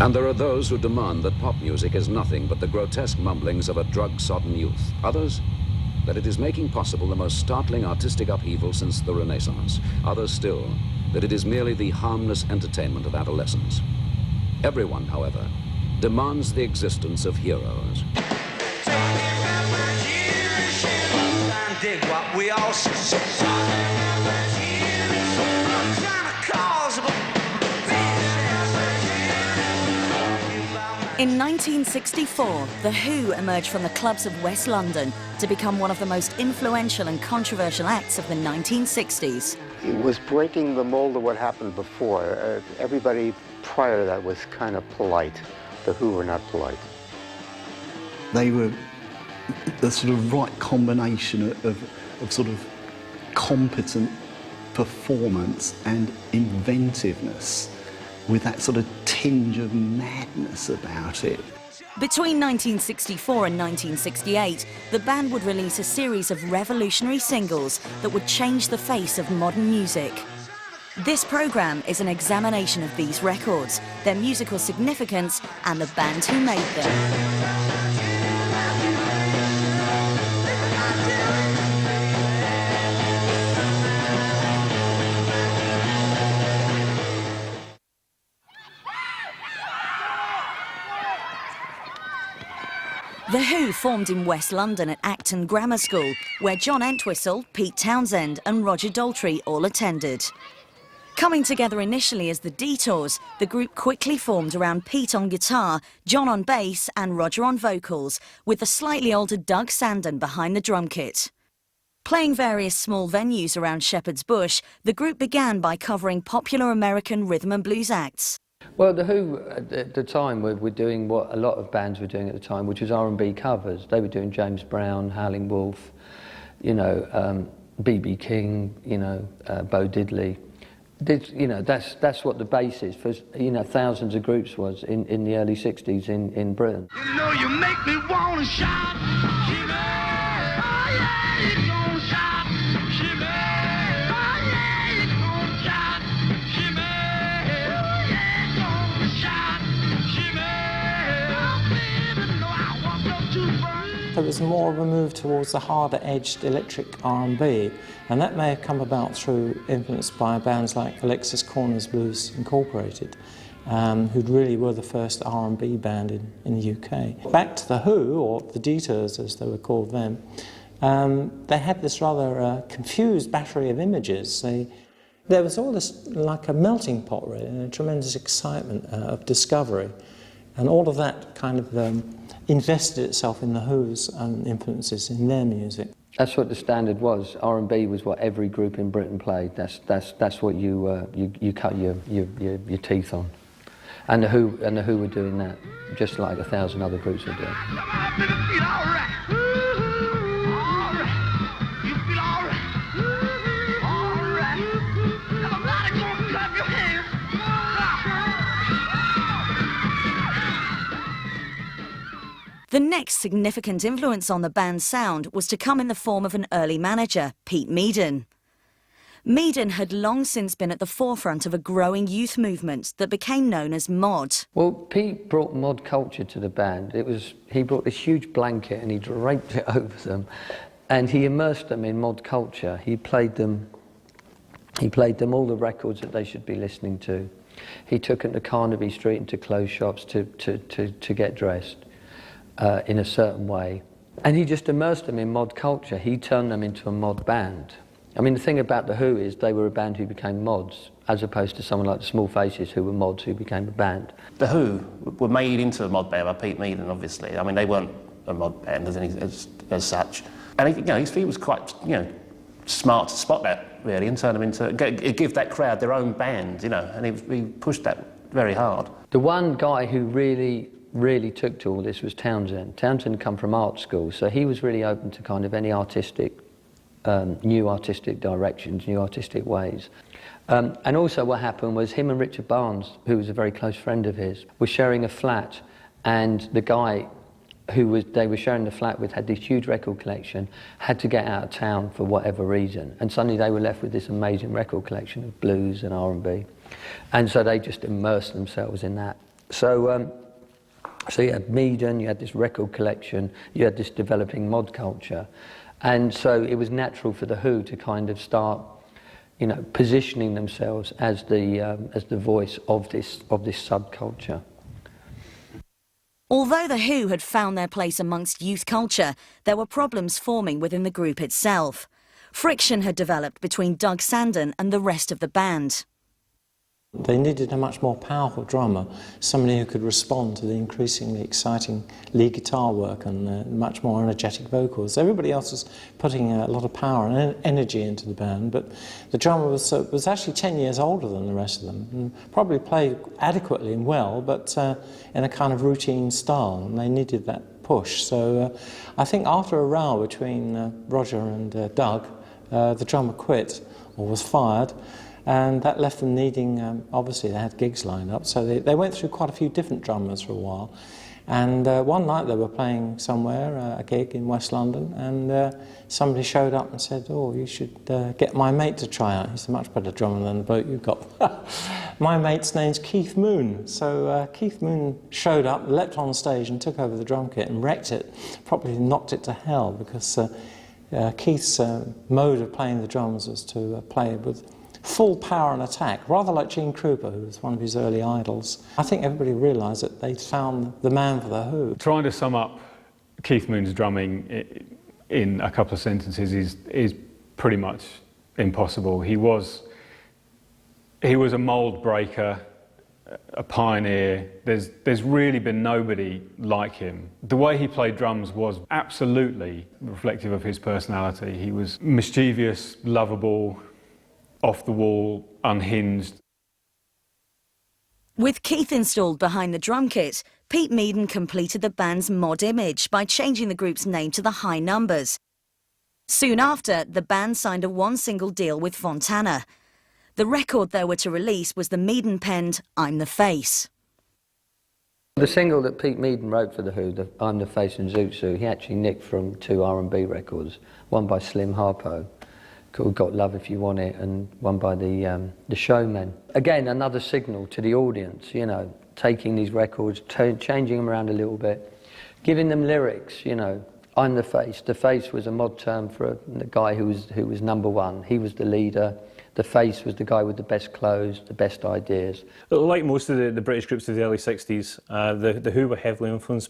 And there are those who demand that pop music is nothing but the grotesque mumblings of a drug-sodden youth. Others, that it is making possible the most startling artistic upheaval since the Renaissance. Others still, that it is merely the harmless entertainment of adolescence. Everyone, however, demands the existence of heroes. In 1964, The Who emerged from the clubs of West London to become one of the most influential and controversial acts of the 1960s. It was breaking the mold of what happened before. Everybody prior to that was kind of polite. The Who were not polite. They were the sort of right combination of sort of competent performance and inventiveness, with that sort of tinge of madness about it. Between 1964 and 1968, the band would release a series of revolutionary singles that would change the face of modern music. This programme is an examination of these records, their musical significance and the band who made them. The Who formed in West London at Acton Grammar School, where John Entwistle, Pete Townsend and Roger Daltrey all attended. Coming together initially as the Detours, the group quickly formed around Pete on guitar, John on bass and Roger on vocals, with the slightly older Doug Sandon behind the drum kit. Playing various small venues around Shepherd's Bush, the group began by covering popular American rhythm and blues acts. Well, The Who at the time were doing what a lot of bands were doing at the time, which was R&B covers. They were doing James Brown, Howlin' Wolf, you know, B.B. King, you know, Bo Diddley. You know, that's what the basis for, you know, thousands of groups was in the early 60s in Britain. You know, you make me wanna shout, shimmy, oh yeah, you gonna shout, shimmy, oh yeah, you gonna shout, shimmy, oh yeah, you gonna shout, shimmy, oh baby, no, I want them to burn. There was more of a move towards the harder-edged electric R&B, and that may have come about through influence by bands like Alexis Corner's Blues Incorporated, who really were the first R&B band in the UK. Back to The Who, or the Detours as they were called then, they had this rather confused battery of images. There was all this like a melting pot really, and a tremendous excitement of discovery, and all of that kind of invested itself in The Who's influences in their music. That's what the standard was. R&B was what every group in Britain played. That's what you cut your teeth on. And the Who were doing that, just like 1,000 other groups were doing. The next significant influence on the band's sound was to come in the form of an early manager, Pete Meaden. Meaden had long since been at the forefront of a growing youth movement that became known as mod. Well, Pete brought mod culture to the band. He brought this huge blanket and he draped it over them, and he immersed them in mod culture. He played them all the records that they should be listening to. He took them to Carnaby Street and to clothes shops to get dressed in a certain way. And he just immersed them in mod culture. He turned them into a mod band. I mean, the thing about The Who is they were a band who became mods, as opposed to someone like the Small Faces who were mods who became a band. The Who were made into a mod band by Pete Meaden, obviously. I mean, they weren't a mod band as such. And you know, he was quite, you know, smart to spot that, really, and turn them into, give that crowd their own band, you know, and he pushed that very hard. The one guy who really took to all this was Townsend. Townsend had come from art school, so he was really open to kind of any artistic, new artistic directions, new artistic ways. And also what happened was him and Richard Barnes, who was a very close friend of his, were sharing a flat, and the guy they were sharing the flat with had this huge record collection, had to get out of town for whatever reason, and suddenly they were left with this amazing record collection of blues and R&B. And so they just immersed themselves in that So you had Meaden, you had this record collection, you had this developing mod culture, and so it was natural for the Who to kind of start, you know, positioning themselves as the voice of this subculture. Although the Who had found their place amongst youth culture, there were problems forming within the group itself. Friction had developed between Doug Sandon and the rest of the band. They needed a much more powerful drummer, somebody who could respond to the increasingly exciting lead guitar work and much more energetic vocals. Everybody else was putting a lot of power and energy into the band, but the drummer was actually 10 years older than the rest of them, and probably played adequately and well, but in a kind of routine style, and they needed that push. So I think after a row between Roger and Doug, the drummer quit or was fired. And that left them needing, obviously they had gigs lined up, so they went through quite a few different drummers for a while. And one night they were playing somewhere, a gig in West London, and somebody showed up and said, "Oh, you should get my mate to try out. He's a much better drummer than the bloke you've got." My mate's name's Keith Moon. So Keith Moon showed up, leapt on stage and took over the drum kit and wrecked it, probably knocked it to hell, because Keith's mode of playing the drums was to play with full power and attack, rather like Gene Krupa, who was one of his early idols. I think everybody realised that they'd found the man for the Who. Trying to sum up Keith Moon's drumming in a couple of sentences is pretty much impossible. He was a mould breaker, a pioneer. There's really been nobody like him. The way he played drums was absolutely reflective of his personality. He was mischievous, lovable, off the wall, unhinged. With Keith installed behind the drum kit, Pete Meaden completed the band's mod image by changing the group's name to the High Numbers. Soon after, the band signed a one-single deal with Fontana. The record they were to release was the Meaden-penned I'm the Face. The single that Pete Meaden wrote for the Who, I'm the Face and Zoot Suit, he actually nicked from two R&B records, one by Slim Harpo, called Got Love If You Want It, and one by the Showmen. Again, another signal to the audience, you know, taking these records, changing them around a little bit, giving them lyrics, you know. I'm the Face. The Face was a mod term for the guy who was number one. He was the leader. The Face was the guy with the best clothes, the best ideas. Like most of the British groups of the early 60s, the Who were heavily influenced